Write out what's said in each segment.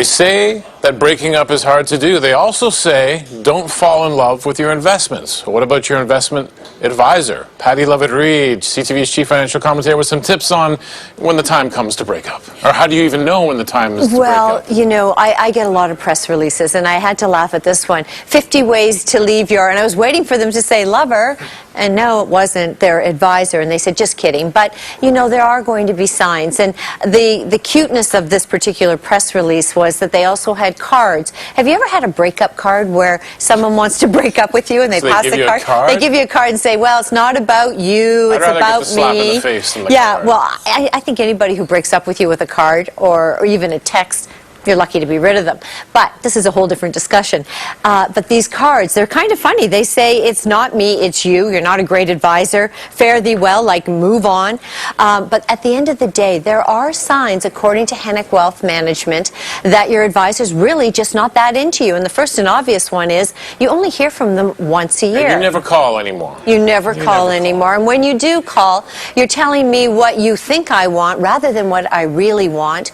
They say that breaking up is hard to do. They also say don't fall in love with your investments. What about your investment advisor? Pattie Lovett-Reid, CTV's chief financial commentator, with some tips on when the time comes to break up. Or how do you even know when the time is to break up? Well, you know, I get a lot of press releases, and I had to laugh at this one. 50 ways to leave your, and I was waiting for them to say lover, and no, it wasn't their advisor, and they said, just kidding. But, you know, there are going to be signs, and the cuteness of this particular press release was that they also had cards. Have you ever had a breakup card where someone wants to break up with you and they pass the card? They give you a card and say, well, it's not about you, it's about me. I'd rather get the slap in the face than the card. Well, I think anybody who breaks up with you with a card or even a text, you're lucky to be rid of them. But this is a whole different discussion. But these cards, they're kind of funny. They say, it's not me, it's you. You're not a great advisor. Fare thee well, like move on. But at the end of the day, there are signs, according to Hennick Wealth Management, that your advisor's really just not that into you. And the first and obvious one is you only hear from them once a year. And you never call anymore. You never call anymore. And when you do call, you're telling me what you think I want rather than what I really want.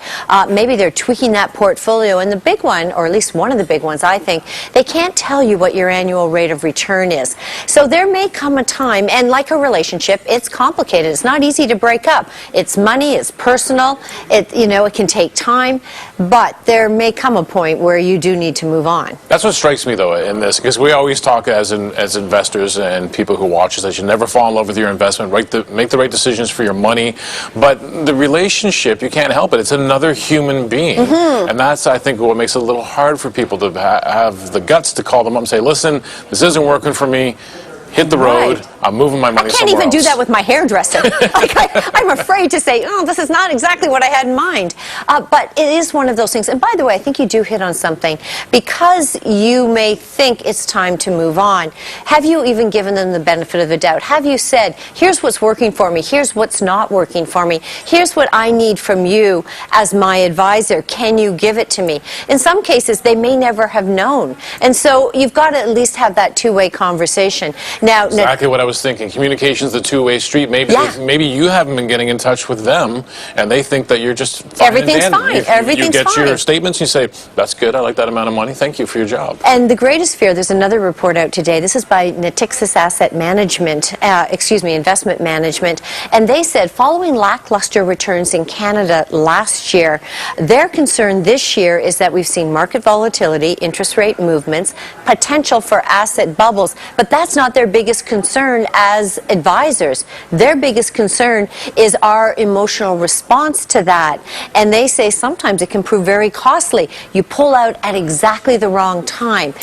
Maybe they're tweaking that portfolio, and the big one, or at least one of the big ones, I think, they can't tell you what your annual rate of return is. So there may come a time, and like a relationship, it's complicated. It's not easy to break up. It's money, it's personal, it can take time, but there may come a point where you do need to move on. That's what strikes me, though, in this, because we always talk as investors and people who watch us that you never fall in love with your investment, make the right decisions for your money, but the relationship, you can't help it. It's another human being. And that's, I think, what makes it a little hard for people to have the guts to call them up and say, listen, this isn't working for me. Hit the road. I'm moving my money somewhere else. I can't even do that with my hairdresser. I'm afraid to say, oh, this is not exactly what I had in mind. But it is one of those things. And by the way, I think you do hit on something. Because you may think it's time to move on, have you even given them the benefit of the doubt? Have you said, here's what's working for me, here's what's not working for me, here's what I need from you as my advisor, can you give it to me? In some cases, they may never have known. And so you've got to at least have that two-way conversation. Now, exactly what I was thinking. Communication's the two-way street. Maybe you haven't been getting in touch with them, and they think that you're just fine. Everything's fine. Everything's fine. You get your statements, you say, that's good, I like that amount of money, thank you for your job. And the greatest fear, there's another report out today, this is by Natixis Asset Management, Investment Management, and they said following lackluster returns in Canada last year, their concern this year is that we've seen market volatility, interest rate movements, potential for asset bubbles, but that's not their biggest concern as advisors. Their biggest concern is our emotional response to that. And they say sometimes it can prove very costly. You pull out at exactly the wrong time.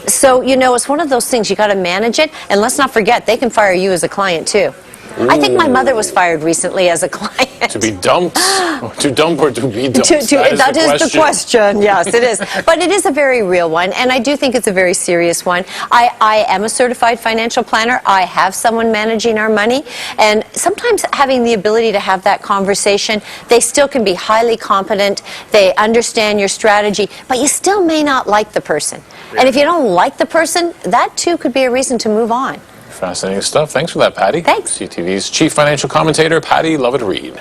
So, it's one of those things. You got to manage it. And let's not forget, they can fire you as a client, too. Ooh. I think my mother was fired recently as a client. To be dumped? To dump or to be dumped? That is the question. Yes, it is. But it is a very real one, and I do think it's a very serious one. I am a certified financial planner. I have someone managing our money, and sometimes having the ability to have that conversation, they still can be highly competent. They understand your strategy, but you still may not like the person. And if you don't like the person, that too could be a reason to move on. Fascinating stuff. Thanks for that, Pattie. Thanks. CTV's chief financial commentator, Pattie Lovett-Reid.